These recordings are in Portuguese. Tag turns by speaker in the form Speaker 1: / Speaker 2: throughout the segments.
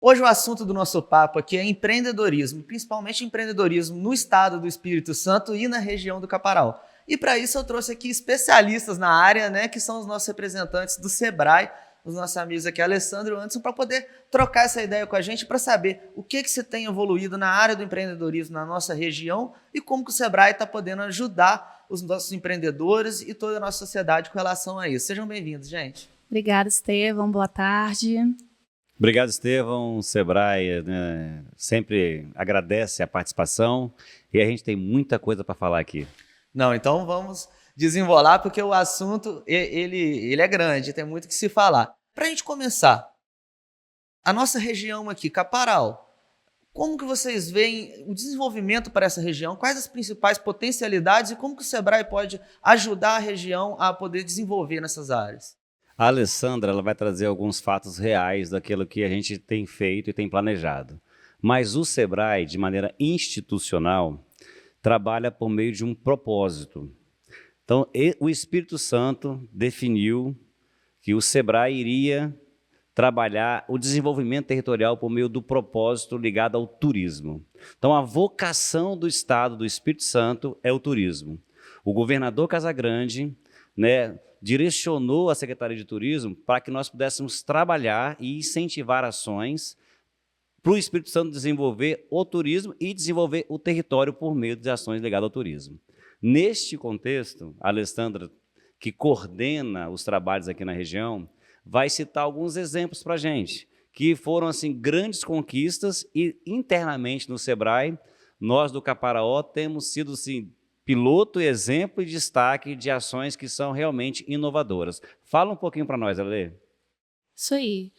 Speaker 1: Hoje o assunto do nosso papo aqui é empreendedorismo, principalmente empreendedorismo no estado do Espírito Santo e na região do Caparaó. E para isso eu trouxe aqui especialistas na área, né, que são os nossos representantes do Sebrae, os nossos amigos aqui, Alessandro e Anderson, para poder trocar essa ideia com a gente, para saber o que se tem evoluído na área do empreendedorismo na nossa região e como que o Sebrae está podendo ajudar os nossos empreendedores e toda a nossa sociedade com relação a isso. Sejam bem-vindos, gente.
Speaker 2: Obrigada, Estevão. Boa tarde.
Speaker 3: Obrigado, Estevão. O Sebrae, né, sempre agradece a participação e a gente tem muita coisa para falar aqui.
Speaker 1: Não, então vamos desenrolar, porque o assunto ele é grande, tem muito que se falar. Para a gente começar, a nossa região aqui, Caparaó, como que vocês veem o desenvolvimento para essa região? Quais as principais potencialidades e como que o Sebrae pode ajudar a região a poder desenvolver nessas áreas?
Speaker 3: A Alessandra ela vai trazer alguns fatos reais daquilo que a gente tem feito e tem planejado. Mas o Sebrae, de maneira institucional, trabalha por meio de um propósito. Então, o Espírito Santo definiu que o Sebrae iria trabalhar o desenvolvimento territorial por meio do propósito ligado ao turismo. Então, a vocação do Estado do Espírito Santo é o turismo. O governador Casagrande, né, direcionou a Secretaria de Turismo para que nós pudéssemos trabalhar e incentivar ações para o Espírito Santo desenvolver o turismo e desenvolver o território por meio de ações ligadas ao turismo. Neste contexto, a Alessandra, que coordena os trabalhos aqui na região, vai citar alguns exemplos para a gente, que foram assim, grandes conquistas e internamente no Sebrae, nós do Caparaó temos sido assim, piloto, exemplo e destaque de ações que são realmente inovadoras. Fala um pouquinho para nós, Ale.
Speaker 2: Isso aí.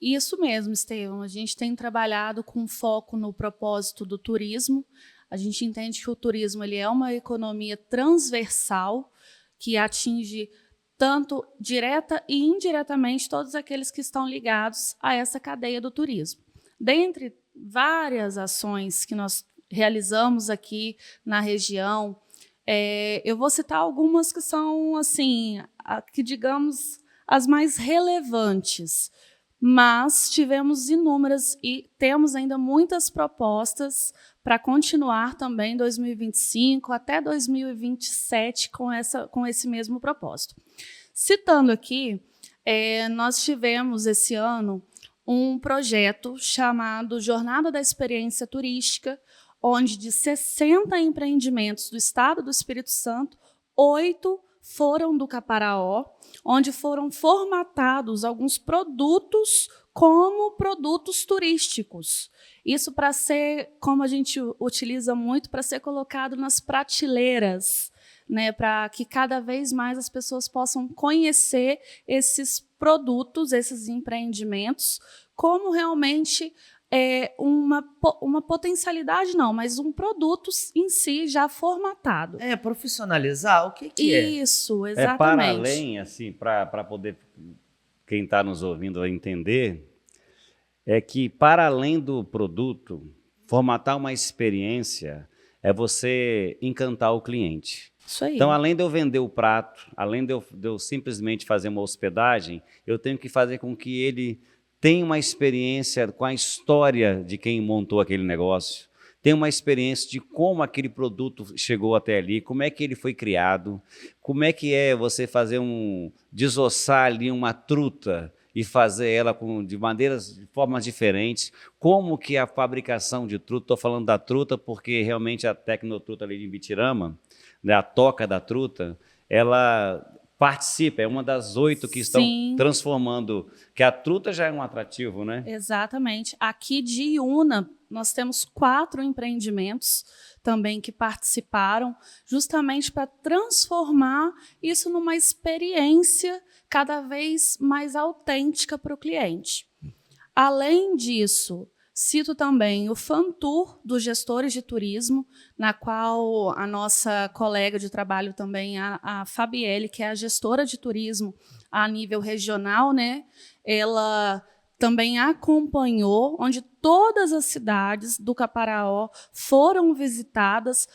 Speaker 2: Isso mesmo, Estevão. A gente tem trabalhado com foco no propósito do turismo. A gente entende que o turismo ele é uma economia transversal que atinge tanto direta e indiretamente todos aqueles que estão ligados a essa cadeia do turismo. Dentre várias ações que nós realizamos aqui na região, eu vou citar algumas que são, assim, que digamos, as mais relevantes, mas tivemos inúmeras e temos ainda muitas propostas para continuar também em 2025 até 2027 com esse mesmo propósito. Citando aqui, nós tivemos esse ano um projeto chamado Jornada da Experiência Turística, onde de 60 empreendimentos do estado do Espírito Santo, 8 foram do Caparaó, onde foram formatados alguns produtos como produtos turísticos. Isso para ser, como a gente utiliza muito, para ser colocado nas prateleiras, né, para que cada vez mais as pessoas possam conhecer esses produtos, esses empreendimentos, como realmente uma potencialidade, não, mas um produto em si já formatado.
Speaker 1: Profissionalizar, o que é?
Speaker 2: Isso, exatamente.
Speaker 3: Para além, assim, para poder quem está nos ouvindo entender, é que para além do produto, formatar uma experiência é você encantar o cliente.
Speaker 2: Isso aí.
Speaker 3: Então, além de eu vender o prato, além de eu simplesmente fazer uma hospedagem, eu tenho que fazer com que ele tenha uma experiência com a história de quem montou aquele negócio, tem uma experiência de como aquele produto chegou até ali, como é que ele foi criado, como é que é você fazer desossar ali uma truta e fazer ela de formas diferentes, como que a fabricação de truta, estou falando da truta porque realmente a Tecnotruta ali de Ibitirama, né, a toca da truta, ela participa, é uma das 8 que estão transformando, que a truta já é um atrativo, né?
Speaker 2: Exatamente. Aqui de Iuna, nós temos 4 empreendimentos também que participaram, justamente para transformar isso numa experiência cada vez mais autêntica para o cliente. Além disso, cito também o FanTour dos gestores de turismo, na qual a nossa colega de trabalho também, a Fabielle, que é a gestora de turismo a nível regional, né? Ela também acompanhou, onde todas as cidades do Caparaó foram visitadas,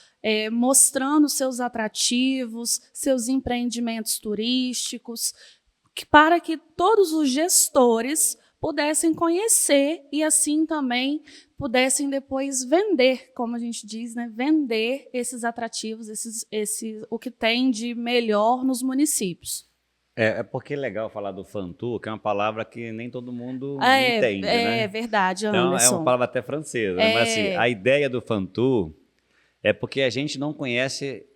Speaker 2: mostrando seus atrativos, seus empreendimentos turísticos, para que todos os gestores pudessem conhecer e assim também pudessem depois vender, como a gente diz, né? Vender esses atrativos, o que tem de melhor nos municípios.
Speaker 3: É porque é legal falar do Fantour, que é uma palavra que nem todo mundo
Speaker 2: É,
Speaker 3: entende, né?
Speaker 2: é verdade,
Speaker 3: Então, é uma
Speaker 2: Anderson.
Speaker 3: palavra até francesa, né? Mas assim,
Speaker 2: É,
Speaker 3: a ideia do Fantour é porque a gente não conhece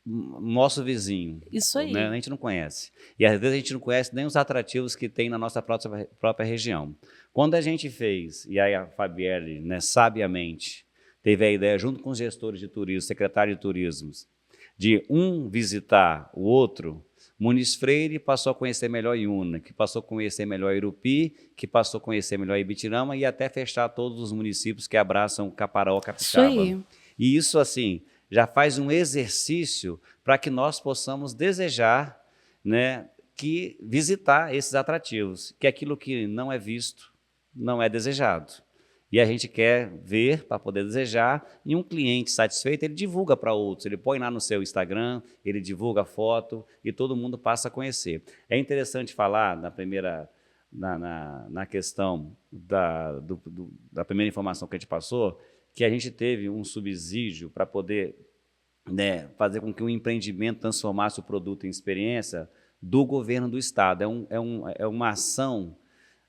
Speaker 3: nosso vizinho,
Speaker 2: isso aí.
Speaker 3: né? A gente não conhece. E às vezes a gente não conhece nem os atrativos que tem na nossa própria região. Quando a gente fez, e aí a Fabielle, né, sabiamente, teve a ideia, junto com os gestores de turismo, secretário de turismo, de um visitar o outro, Muniz Freire passou a conhecer melhor Iuna, que passou a conhecer melhor Irupi, que passou a conhecer melhor Ibitirama e até fechar todos os municípios que abraçam Caparaó, Capixaba.
Speaker 2: Isso aí.
Speaker 3: E isso, assim, já faz um exercício para que nós possamos desejar, né, que visitar esses atrativos, que aquilo que não é visto não é desejado. E a gente quer ver para poder desejar, e um cliente satisfeito, ele divulga para outros, ele põe lá no seu Instagram, ele divulga a foto e todo mundo passa a conhecer. É interessante falar na questão da primeira informação que a gente passou, que a gente teve um subsídio para poder, né, fazer com que o empreendimento transformasse o produto em experiência do governo do Estado. É uma ação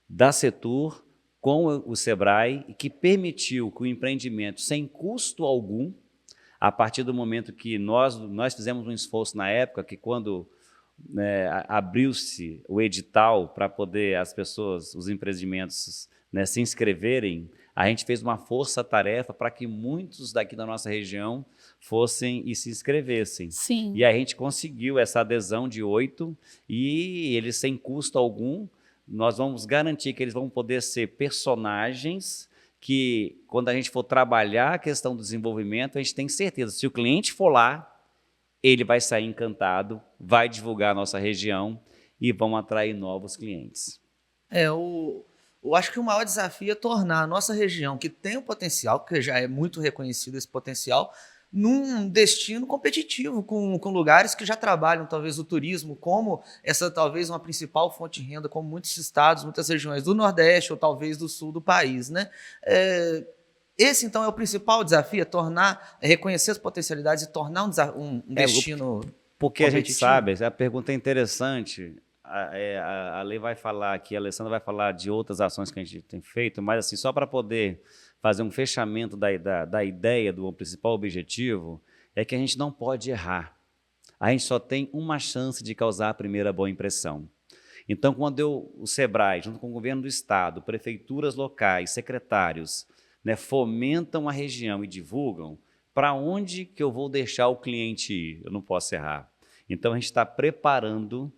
Speaker 3: da Setur com o Sebrae, que permitiu que o empreendimento, sem custo algum, a partir do momento que nós fizemos um esforço na época, que quando, né, abriu-se o edital para poder as pessoas, os empreendimentos, né, se inscreverem, a gente fez uma força-tarefa para que muitos daqui da nossa região fossem e se inscrevessem.
Speaker 2: Sim.
Speaker 3: E a gente conseguiu essa adesão de 8, e eles sem custo algum. Nós vamos garantir que eles vão poder ser personagens que, quando a gente for trabalhar a questão do desenvolvimento, a gente tem certeza, se o cliente for lá, ele vai sair encantado, vai divulgar a nossa região e vão atrair novos clientes.
Speaker 1: Eu acho que o maior desafio é tornar a nossa região, que tem o potencial, que já é muito reconhecido esse potencial, num destino competitivo com lugares que já trabalham talvez o turismo como essa talvez uma principal fonte de renda, como muitos estados, muitas regiões do Nordeste ou talvez do Sul do país, né? Esse então é o principal desafio, reconhecer as potencialidades e tornar um destino
Speaker 3: porque a gente
Speaker 1: competitivo.
Speaker 3: sabe, a pergunta é interessante. A Lei vai falar aqui, a Alessandra vai falar de outras ações que a gente tem feito, mas assim, só para poder fazer um fechamento da ideia do principal objetivo, é que a gente não pode errar. A gente só tem uma chance de causar a primeira boa impressão. Então, quando o Sebrae, junto com o governo do Estado, prefeituras locais, secretários, né, fomentam a região e divulgam, para onde que eu vou deixar o cliente ir? Eu não posso errar. Então, a gente está preparando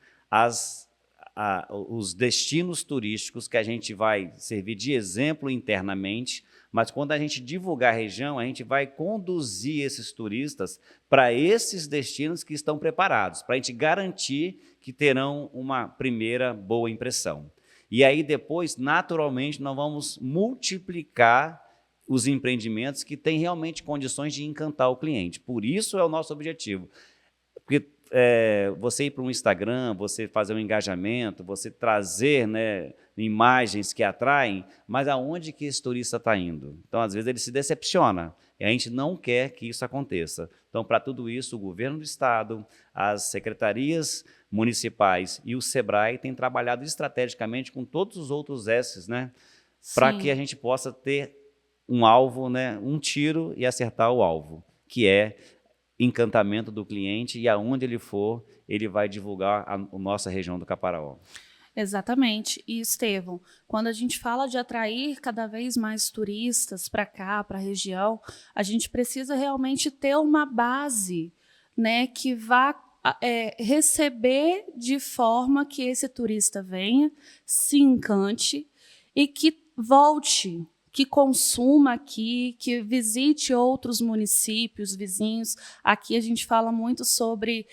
Speaker 3: os destinos turísticos que a gente vai servir de exemplo internamente, mas quando a gente divulgar a região, a gente vai conduzir esses turistas para esses destinos que estão preparados, para a gente garantir que terão uma primeira boa impressão. E aí depois, naturalmente, nós vamos multiplicar os empreendimentos que têm realmente condições de encantar o cliente. Por isso é o nosso objetivo. Porque você ir para um Instagram, você fazer um engajamento, você trazer, né, imagens que atraem, mas aonde que esse turista está indo? Então, às vezes, ele se decepciona, e a gente não quer que isso aconteça. Então, para tudo isso, o governo do Estado, as secretarias municipais e o Sebrae têm trabalhado estrategicamente com todos os outros S's, né, para que a gente possa ter um alvo, né, um tiro e acertar o alvo, que é encantamento do cliente, e aonde ele for, ele vai divulgar a nossa região do Caparaó.
Speaker 2: Exatamente. E, Estevão, quando a gente fala de atrair cada vez mais turistas para cá, para a região, a gente precisa realmente ter uma base, né, que vá receber de forma que esse turista venha, se encante e que volte, que consuma aqui, que visite outros municípios vizinhos. Aqui a gente fala muito sobre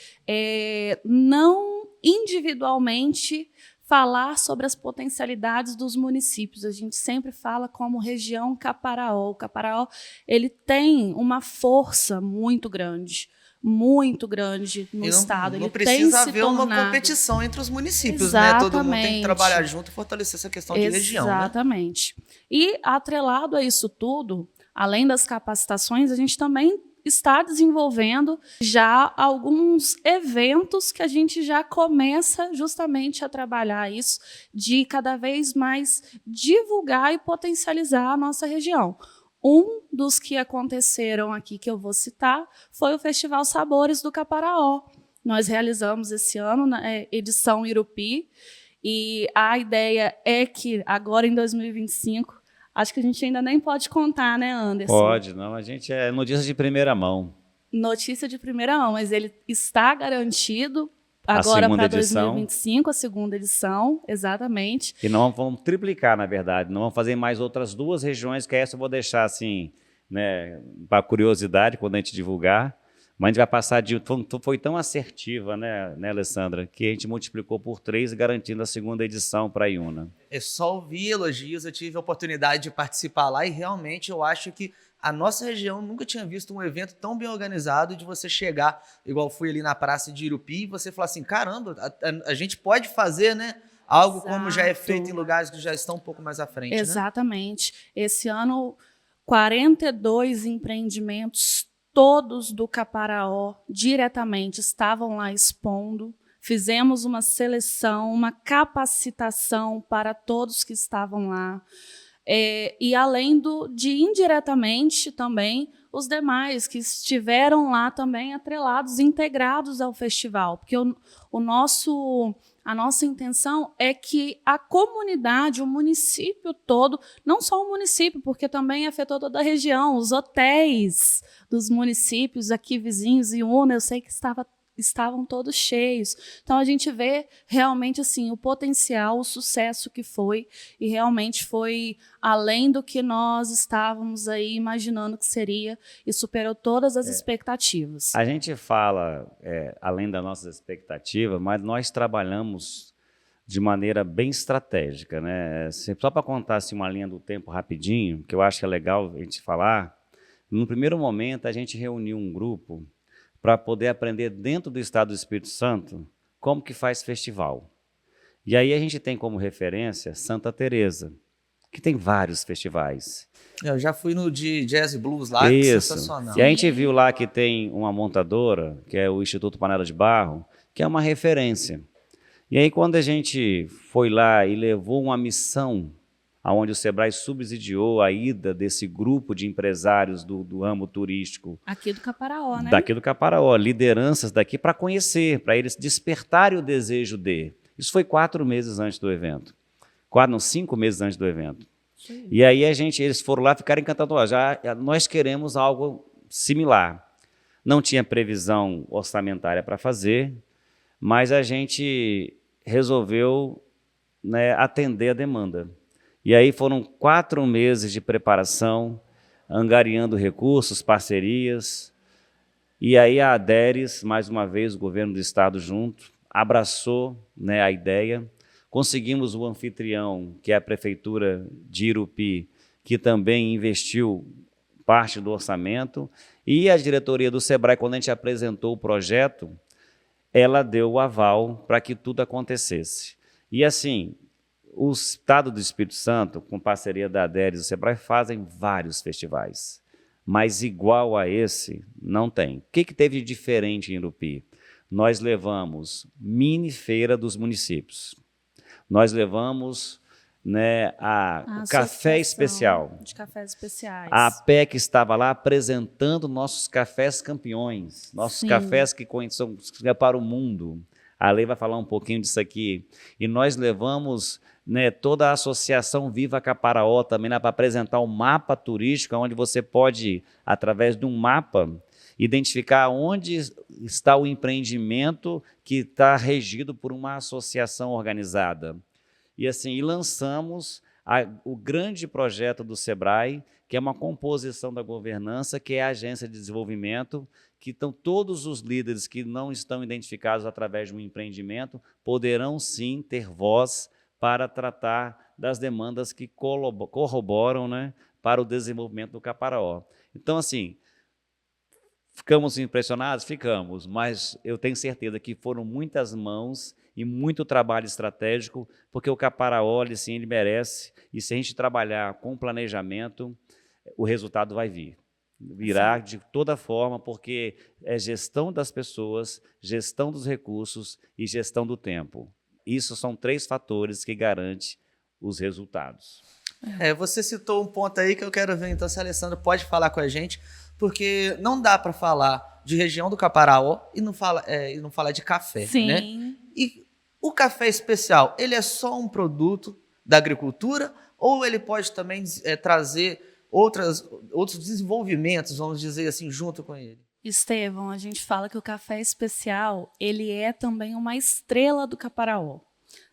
Speaker 2: não individualmente falar sobre as potencialidades dos municípios. A gente sempre fala como região Caparaó. O Caparaó, ele tem uma força muito grande, muito grande no estado.
Speaker 1: Não
Speaker 2: Ele tem
Speaker 1: precisa
Speaker 2: se
Speaker 1: haver uma
Speaker 2: tornado...
Speaker 1: competição entre os municípios,
Speaker 2: Exatamente.
Speaker 1: né? Todo mundo tem que trabalhar junto e fortalecer essa questão de região, né?
Speaker 2: Exatamente. E, atrelado a isso tudo, além das capacitações, a gente também está desenvolvendo já alguns eventos que a gente já começa justamente a trabalhar isso, de cada vez mais divulgar e potencializar a nossa região. Um dos que aconteceram aqui, que eu vou citar, foi o Festival Sabores do Caparaó. Nós realizamos esse ano na edição Irupi, e a ideia é que agora em 2025, acho que a gente ainda nem pode contar, né, Anderson?
Speaker 3: Pode, não. A gente é notícia de primeira mão.
Speaker 2: Notícia de primeira mão, mas ele está garantido agora para 2025, a segunda edição, exatamente.
Speaker 3: E nós vamos triplicar, na verdade. Não vamos fazer mais outras 2 regiões, que essa eu vou deixar assim, né, para curiosidade, quando a gente divulgar. Mas a gente vai passar de... Foi tão assertiva, né, Alessandra, que a gente multiplicou por 3, garantindo a segunda edição para a Iuna.
Speaker 1: É só ouvir elogios, eu tive a oportunidade de participar lá e realmente eu acho que a nossa região nunca tinha visto um evento tão bem organizado, de você chegar, igual fui ali na Praça de Irupi, e você falar assim, caramba, a gente pode fazer, né, algo
Speaker 2: Exato.
Speaker 1: como já é feito em lugares que já estão um pouco mais à frente,
Speaker 2: Exatamente. Né? Esse ano, 42 empreendimentos, todos do Caparaó, diretamente, estavam lá expondo. Fizemos uma seleção, uma capacitação para todos que estavam lá. E além de indiretamente também os demais que estiveram lá também atrelados, integrados ao festival, porque a nossa intenção é que a comunidade, o município todo, não só o município, porque também afetou toda a região, os hotéis dos municípios aqui vizinhos, Iuna, eu sei que estavam todos cheios. Então, a gente vê realmente assim, o potencial, o sucesso que foi, e realmente foi além do que nós estávamos aí imaginando que seria, e superou todas as expectativas.
Speaker 3: A gente fala, além das nossas expectativas, mas nós trabalhamos de maneira bem estratégica, né? Só para contar assim, uma linha do tempo rapidinho, que eu acho que é legal a gente falar, no primeiro momento a gente reuniu um grupo para poder aprender dentro do estado do Espírito Santo como que faz festival. E aí a gente tem como referência Santa Teresa, que tem vários festivais.
Speaker 1: Eu já fui no de Jazz e Blues lá, que é sensacional.
Speaker 3: E a gente viu lá que tem uma montadora, que é o Instituto Panela de Barro, que é uma referência. E aí quando a gente foi lá e levou uma missão, onde o Sebrae subsidiou a ida desse grupo de empresários do ramo turístico.
Speaker 2: Aqui do Caparaó, né?
Speaker 3: Daqui do Caparaó, lideranças daqui para conhecer, para eles despertarem o desejo de. Isso foi 4 meses antes do evento. 5 meses antes do evento. Sim. E aí eles foram lá, ficaram encantados. Nós queremos algo similar. Não tinha previsão orçamentária para fazer, mas a gente resolveu, né, atender a demanda. E aí foram 4 meses de preparação, angariando recursos, parcerias. E aí a ADERES, mais uma vez, o governo do estado junto, abraçou, né, a ideia. Conseguimos o anfitrião, que é a prefeitura de Irupi, que também investiu parte do orçamento. E a diretoria do Sebrae, quando a gente apresentou o projeto, ela deu o aval para que tudo acontecesse. E assim, o estado do Espírito Santo, com parceria da ADERES e do Sebrae, fazem vários festivais, mas igual a esse não tem. O que teve de diferente em Irupi? Nós levamos mini feira dos municípios, nós levamos, né, a café especial.
Speaker 2: De cafés especiais.
Speaker 3: A APEC estava lá apresentando nossos cafés campeões, nossos
Speaker 2: Sim.
Speaker 3: cafés que são para o mundo. A Lei vai falar um pouquinho disso aqui. E nós levamos, né, toda a Associação Viva Caparaó também, né, para apresentar um mapa turístico, onde você pode, através de um mapa, identificar onde está o empreendimento que está regido por uma associação organizada. E assim, lançamos o grande projeto do Sebrae, que é uma composição da governança, que é a Agência de Desenvolvimento, que estão todos os líderes que não estão identificados através de um empreendimento, poderão sim ter voz para tratar das demandas que corroboram, né, para o desenvolvimento do Caparaó. Então, assim, Ficamos impressionados? Ficamos, mas eu tenho certeza que foram muitas mãos e muito trabalho estratégico, porque o Caparaó, sim, ele merece, e se a gente trabalhar com planejamento, o resultado vai vir. Virá de toda forma, porque é gestão das pessoas, gestão dos recursos e gestão do tempo. Isso são 3 fatores que garantem os resultados.
Speaker 1: Você citou um ponto aí que eu quero ver, então, se a Alessandra pode falar com a gente, porque não dá para falar de região do Caparaó e não falar de café,
Speaker 2: Sim.
Speaker 1: né? E o café especial, ele é só um produto da agricultura ou ele pode também trazer outros desenvolvimentos, vamos dizer assim, junto com ele?
Speaker 2: Estevão, a gente fala que o café especial, ele é também uma estrela do Caparaó.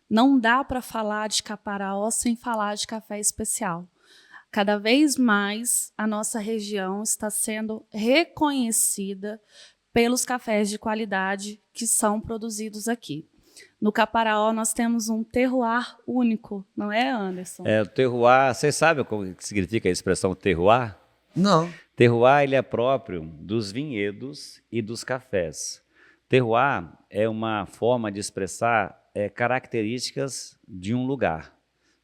Speaker 2: Não dá para falar de Caparaó sem falar de café especial. Cada vez mais a nossa região está sendo reconhecida pelos cafés de qualidade que são produzidos aqui. No Caparaó nós temos um terroir único, não é, Anderson?
Speaker 3: O terroir, você sabe o que significa a expressão terroir?
Speaker 1: Não.
Speaker 3: Terroir ele é próprio dos vinhedos e dos cafés. Terroir é uma forma de expressar características de um lugar.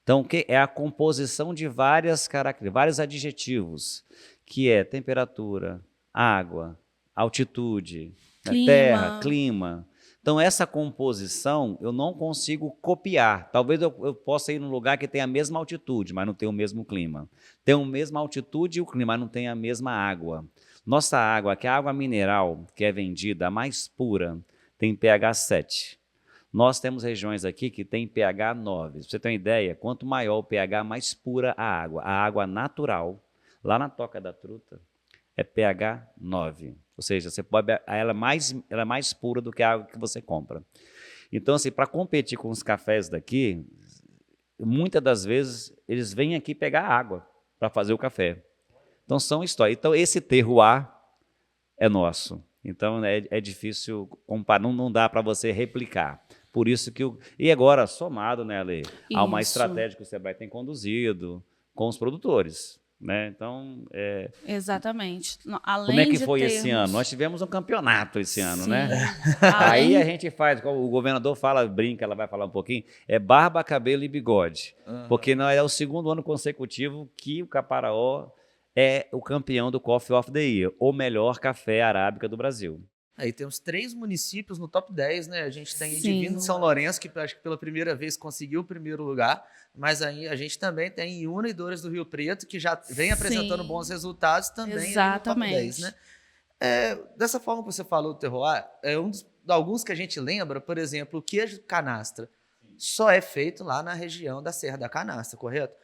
Speaker 3: Então, é a composição de vários adjetivos, que é temperatura, água, altitude, terra, clima. Então, essa composição eu não consigo copiar. Talvez eu possa ir num lugar que tem a mesma altitude, mas não tem o mesmo clima. Tem a mesma altitude e o clima, mas não tem a mesma água. Nossa água, que é a água mineral, que é vendida, a mais pura, tem pH 7. Nós temos regiões aqui que tem pH 9. Pra você ter uma ideia, quanto maior o pH, mais pura a água natural, lá na Toca da Truta, é pH 9. Ou seja, ela é mais pura do que a água que você compra. Então, assim, para competir com os cafés daqui, muitas das vezes eles vêm aqui pegar água para fazer o café. Então, são histórias. Então, esse terroir é nosso. Então, é difícil comparar, não dá para você replicar. Por isso que e agora, somado, né, Ale, a uma estratégia que o Sebrae tem conduzido com os produtores. Né? Então,
Speaker 2: exatamente. Além
Speaker 3: como é que foi esse ano? Nós tivemos um campeonato esse ano, né? Aí a gente faz, o governador brinca, ela vai falar um pouquinho, barba, cabelo e bigode. Porque não é o segundo ano consecutivo que o Caparaó é o campeão do Coffee of the Year, o melhor café arábica do Brasil.
Speaker 1: Aí temos 3 municípios no top 10, né? A gente tem Divino de São Lourenço, que acho que pela primeira vez conseguiu o primeiro lugar, mas aí a gente também tem Iuna e Dores do Rio Preto, que já vem apresentando bons resultados também no top 10, né? Dessa forma que você falou do terroir, alguns que a gente lembra, por exemplo, o queijo canastra só é feito lá na região da Serra da Canastra, correto?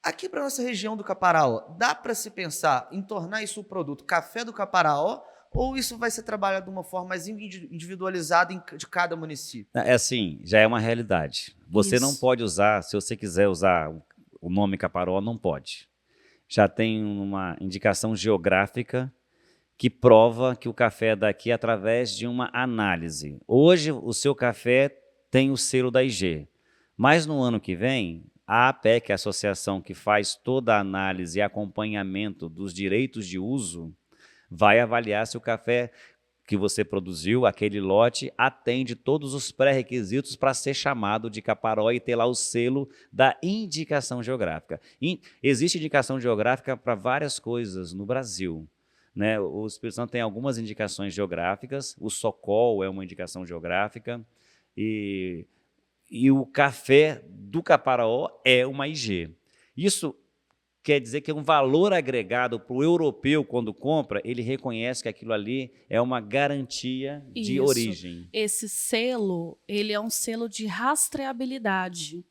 Speaker 1: Aqui para nossa região do Caparaó, dá para se pensar em tornar isso o produto café do Caparaó, ou isso vai ser trabalhado de uma forma mais individualizada de cada município?
Speaker 3: Assim, já é uma realidade. Você não pode usar, se você quiser usar o nome Caparaó, não pode. Já tem uma indicação geográfica que prova que o café é daqui através de uma análise. Hoje, o seu café tem o selo da IG, mas no ano que vem, a APEC, a associação que faz toda a análise e acompanhamento dos direitos de uso, vai avaliar se o café que você produziu, aquele lote, atende todos os pré-requisitos para ser chamado de Caparaó e ter lá o selo da indicação geográfica. Existe indicação geográfica para várias coisas no Brasil. Né? O Espírito Santo tem algumas indicações geográficas, o Socol é uma indicação geográfica, e o café do Caparaó é uma IG. Isso quer dizer que é um valor agregado para o europeu, quando compra, ele reconhece que aquilo ali é uma garantia de origem.
Speaker 2: Esse selo, ele é um selo de rastreabilidade,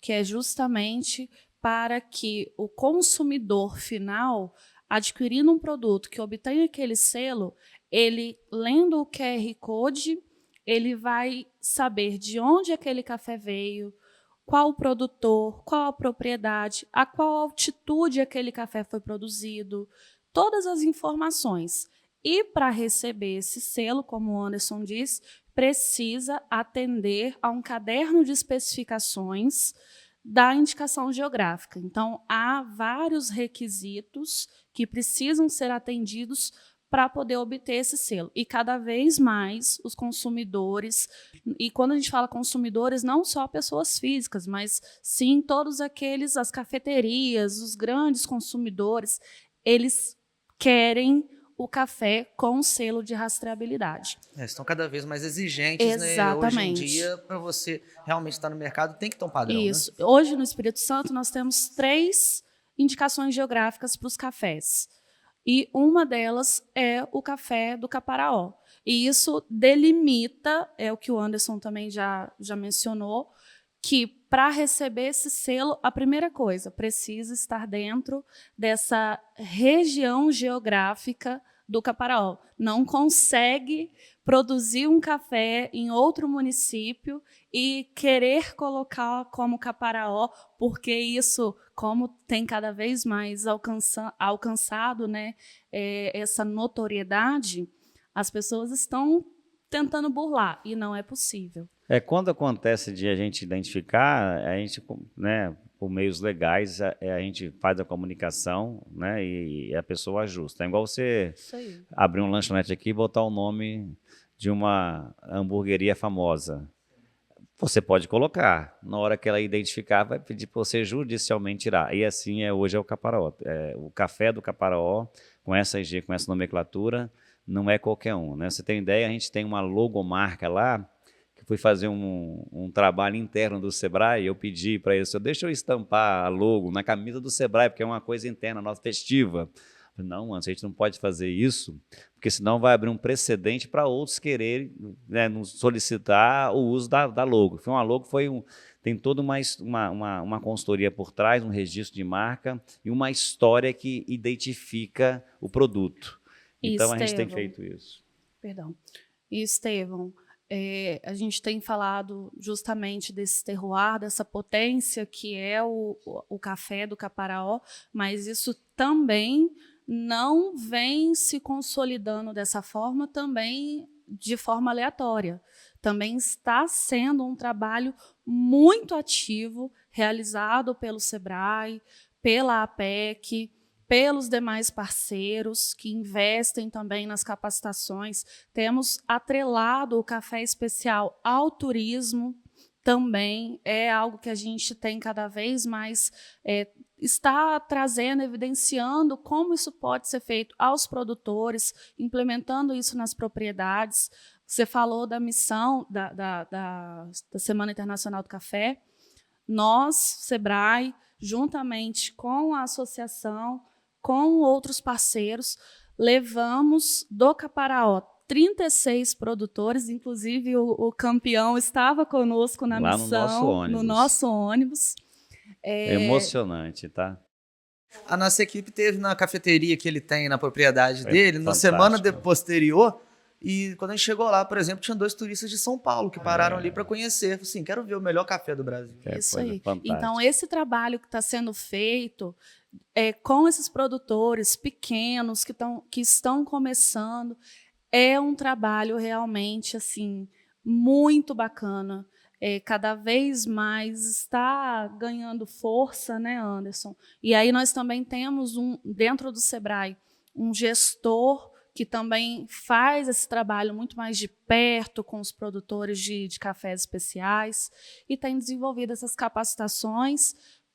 Speaker 2: que é justamente para que o consumidor final, adquirindo um produto que obtenha aquele selo, ele, lendo o QR Code, ele vai saber de onde aquele café veio, qual o produtor, qual a propriedade, a qual altitude aquele café foi produzido, todas as informações. E para receber esse selo, como o Anderson disse, precisa atender a um caderno de especificações da indicação geográfica. Então, há vários requisitos que precisam ser atendidos para poder obter esse selo. E cada vez mais os consumidores, e quando a gente fala consumidores, não só pessoas físicas, mas sim todos aqueles, as cafeterias, os grandes consumidores, eles querem o café com selo de rastreabilidade.
Speaker 1: Estão cada vez mais exigentes,
Speaker 2: Exatamente.
Speaker 1: né? Hoje em dia, para você realmente estar no mercado, tem que ter um padrão.
Speaker 2: Isso.
Speaker 1: Né?
Speaker 2: Hoje, no Espírito Santo, nós temos 3 indicações geográficas para os cafés. E uma delas é o café do Caparaó. E isso delimita, é o que o Anderson também já mencionou, que para receber esse selo, a primeira coisa, precisa estar dentro dessa região geográfica do Caparaó. Não consegue produzir um café em outro município e querer colocar como Caparaó, porque isso, como tem cada vez mais alcançado, né, essa notoriedade, as pessoas estão tentando burlar, e não é possível.
Speaker 3: Quando acontece de a gente identificar, a gente, né, por meios legais, a gente faz a comunicação, né, e a pessoa ajusta. É igual você abrir um lanchonete aqui e botar o nome de uma hamburgueria famosa. Você pode colocar. Na hora que ela identificar, vai pedir para você judicialmente tirar. E assim hoje é o Caparaó. O café do Caparaó, com essa IG, com essa nomenclatura, não é qualquer um. Né? Você tem ideia, a gente tem uma logomarca lá, que fui fazer um trabalho interno do Sebrae, eu pedi para eles, deixa eu estampar a logo na camisa do Sebrae, porque é uma coisa interna, nossa, festiva. Não, a gente não pode fazer isso, porque senão vai abrir um precedente para outros quererem, né, nos solicitar o uso da logo. Uma logo tem toda uma consultoria por trás, um registro de marca e uma história que identifica o produto. Então, a gente tem feito isso.
Speaker 2: Perdão. E, Estevão, a gente tem falado justamente desse terroir, dessa potência que é o café do Caparaó, mas isso também não vem se consolidando dessa forma também de forma aleatória. Também está sendo um trabalho muito ativo, realizado pelo Sebrae, pela APEC, pelos demais parceiros que investem também nas capacitações. Temos atrelado o café especial ao turismo, também é algo que a gente tem cada vez mais está trazendo, evidenciando como isso pode ser feito aos produtores, implementando isso nas propriedades. Você falou da missão da Semana Internacional do Café. Nós, Sebrae, juntamente com a associação, com outros parceiros, levamos do Caparaó 36 produtores, inclusive o campeão estava conosco na
Speaker 3: lá
Speaker 2: missão, no nosso ônibus.
Speaker 3: Emocionante, tá?
Speaker 1: A nossa equipe teve na cafeteria que ele tem na propriedade dele,
Speaker 3: fantástico.
Speaker 1: Na semana posterior, e quando a gente chegou lá, por exemplo, tinha 2 turistas de São Paulo que pararam ali para conhecer. Assim, quero ver o melhor café do Brasil.
Speaker 2: Isso aí.
Speaker 3: Fantástica.
Speaker 2: Então, esse trabalho que está sendo feito com esses produtores pequenos que estão começando, é um trabalho realmente assim muito bacana. Cada vez mais está ganhando força, né, Anderson? E aí nós também temos dentro do Sebrae um gestor que também faz esse trabalho muito mais de perto com os produtores de cafés especiais e tem desenvolvido essas capacitações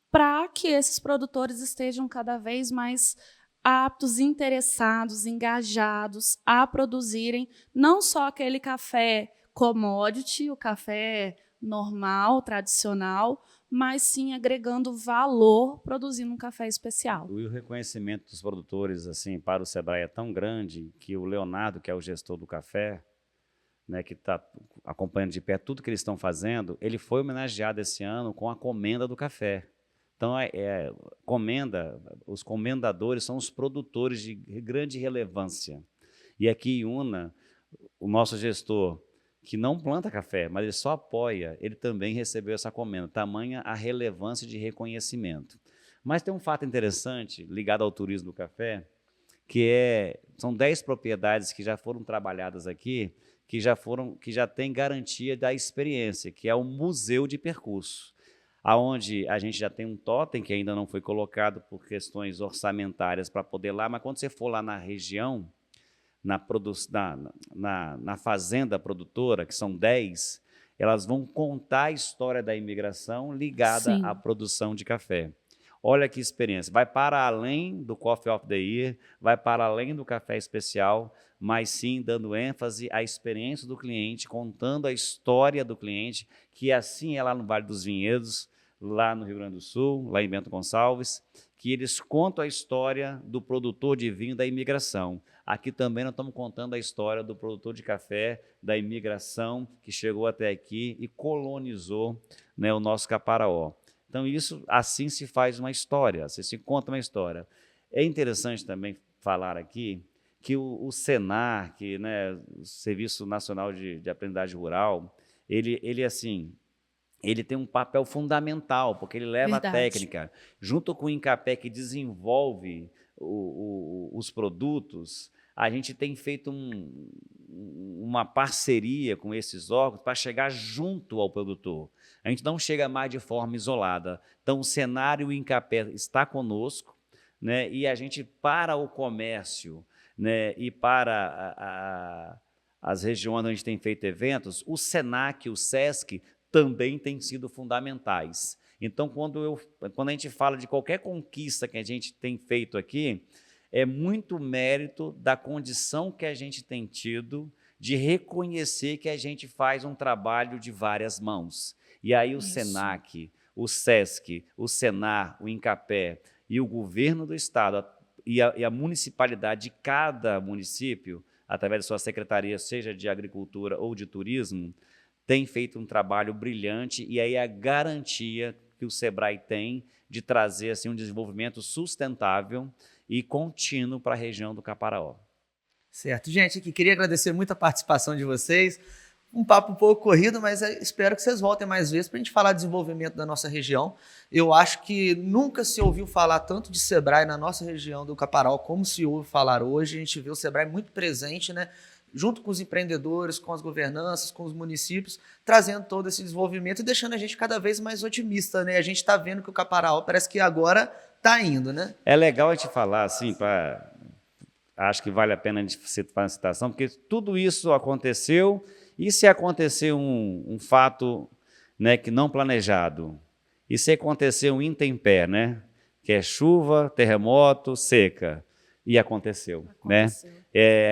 Speaker 2: para que esses produtores estejam cada vez mais aptos, interessados, engajados a produzirem não só aquele café commodity, o café normal, tradicional, mas sim agregando valor, produzindo um café especial.
Speaker 3: E o reconhecimento dos produtores assim para o Sebrae é tão grande que o Leonardo, que é o gestor do café, né, que está acompanhando de perto tudo que eles estão fazendo, ele foi homenageado esse ano com a Comenda do Café. Então, os comendadores são os produtores de grande relevância. E aqui em Una, o nosso gestor, que não planta café, mas ele só apoia, ele também recebeu essa comenda, tamanha a relevância de reconhecimento. Mas tem um fato interessante ligado ao turismo do café, que são 10 propriedades que já foram trabalhadas aqui, que já têm garantia da experiência, que é o Museu de Percurso, aonde a gente já tem um totem que ainda não foi colocado por questões orçamentárias para poder ir lá, mas quando você for lá na região, na fazenda produtora, que são 10, elas vão contar a história da imigração ligada
Speaker 2: Sim.
Speaker 3: à produção de café. Olha que experiência. Vai para além do Coffee of the Year, vai para além do café especial, mas sim dando ênfase à experiência do cliente, contando a história do cliente, que assim é lá no Vale dos Vinhedos, lá no Rio Grande do Sul, lá em Bento Gonçalves, que eles contam a história do produtor de vinho da imigração. Aqui também nós estamos contando a história do produtor de café da imigração que chegou até aqui e colonizou, né, o nosso Caparaó. Então, isso assim se faz uma história, assim se conta uma história. É interessante também falar aqui que o Senar, que, né, o Serviço Nacional de Aprendizagem Rural, ele tem um papel fundamental, porque ele leva
Speaker 2: Verdade.
Speaker 3: a técnica, junto com o INCAPé, que desenvolve os produtos. A gente tem feito uma parceria com esses órgãos para chegar junto ao produtor. A gente não chega mais de forma isolada. Então, o Senar e o INCAPé está conosco, né, e a gente, para o comércio, né, e para as regiões onde a gente tem feito eventos, o SENAC, o SESC, também têm sido fundamentais. Então, quando a gente fala de qualquer conquista que a gente tem feito aqui, é muito mérito da condição que a gente tem tido de reconhecer que a gente faz um trabalho de várias mãos. E aí o SENAC, o SESC, o Senar, o INCAPé e o governo do Estado e a municipalidade de cada município, através de sua secretaria, seja de agricultura ou de turismo, tem feito um trabalho brilhante e aí a garantia que o Sebrae tem de trazer assim, um desenvolvimento sustentável e contínuo para a região do Caparaó.
Speaker 1: Certo. Gente, aqui queria agradecer muito a participação de vocês. Um papo um pouco corrido, mas espero que vocês voltem mais vezes para a gente falar de desenvolvimento da nossa região. Eu acho que nunca se ouviu falar tanto de Sebrae na nossa região do Caparaó como se ouve falar hoje. A gente vê o Sebrae muito presente, né? Junto com os empreendedores, com as governanças, com os municípios, trazendo todo esse desenvolvimento e deixando a gente cada vez mais otimista, né? A gente está vendo que o Caparaó parece que agora está indo, né?
Speaker 3: É legal a gente falar assim, acho que vale a pena a gente fazer uma citação, porque tudo isso aconteceu, e se acontecer um fato, né, que não planejado, e se acontecer um intempérie, né, que é chuva, terremoto, seca, e aconteceu. Né?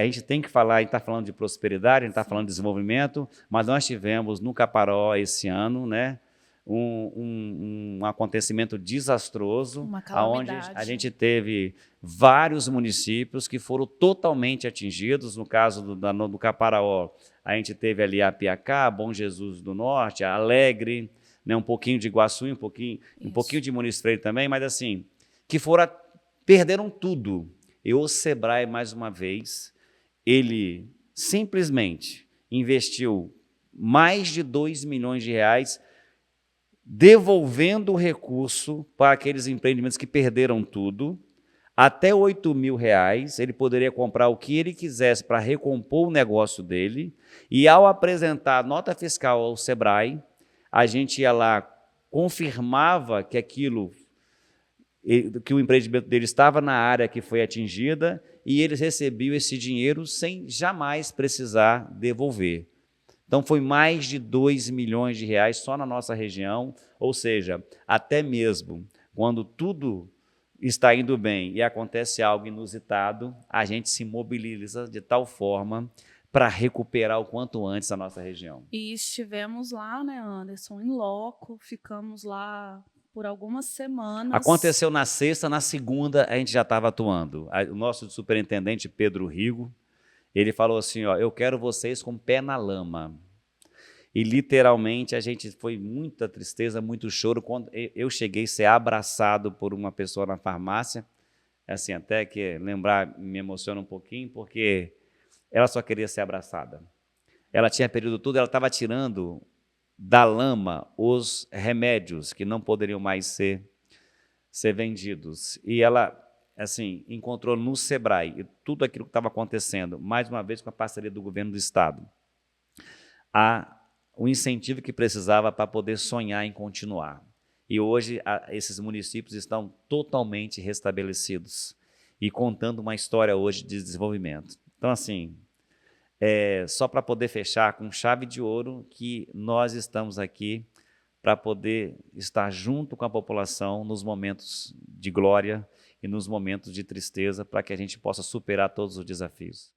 Speaker 3: A gente tem que falar, a gente está falando de prosperidade, a gente está falando de desenvolvimento, mas nós tivemos no Caparaó esse ano, né, um acontecimento desastroso, onde a gente teve vários municípios que foram totalmente atingidos. No caso do Caparaó, a gente teve ali a Piacá, Bom Jesus do Norte, a Alegre, né, um pouquinho de Iguaçu, um pouquinho de Muniz Freire também, mas assim, que perderam tudo. E o Sebrae, mais uma vez, ele simplesmente investiu mais de 2 milhões de reais devolvendo o recurso para aqueles empreendimentos que perderam tudo. Até 8 mil reais, ele poderia comprar o que ele quisesse para recompor o negócio dele, e ao apresentar a nota fiscal ao Sebrae, a gente ia lá, confirmava que o empreendimento dele estava na área que foi atingida, e eles recebiam esse dinheiro sem jamais precisar devolver. Então, foi mais de 2 milhões de reais só na nossa região, ou seja, até mesmo quando tudo está indo bem e acontece algo inusitado, a gente se mobiliza de tal forma para recuperar o quanto antes a nossa região.
Speaker 2: E estivemos lá, né, Anderson, em loco, ficamos lá por algumas semanas.
Speaker 3: Aconteceu na sexta, na segunda a gente já estava atuando. O nosso superintendente, Pedro Rigo, ele falou assim, ó, eu quero vocês com o pé na lama. E literalmente a gente foi muita tristeza, muito choro, quando eu cheguei a ser abraçado por uma pessoa na farmácia, assim, até que lembrar me emociona um pouquinho, porque ela só queria ser abraçada. Ela tinha perdido tudo, ela estava tirando da lama os remédios que não poderiam mais ser vendidos. E ela, assim, encontrou no Sebrae tudo aquilo que estava acontecendo, mais uma vez com a parceria do governo do Estado, o incentivo que precisava para poder sonhar em continuar. E hoje esses municípios estão totalmente restabelecidos e contando uma história hoje de desenvolvimento. Então, assim, só para poder fechar com chave de ouro que nós estamos aqui para poder estar junto com a população nos momentos de glória e nos momentos de tristeza, para que a gente possa superar todos os desafios.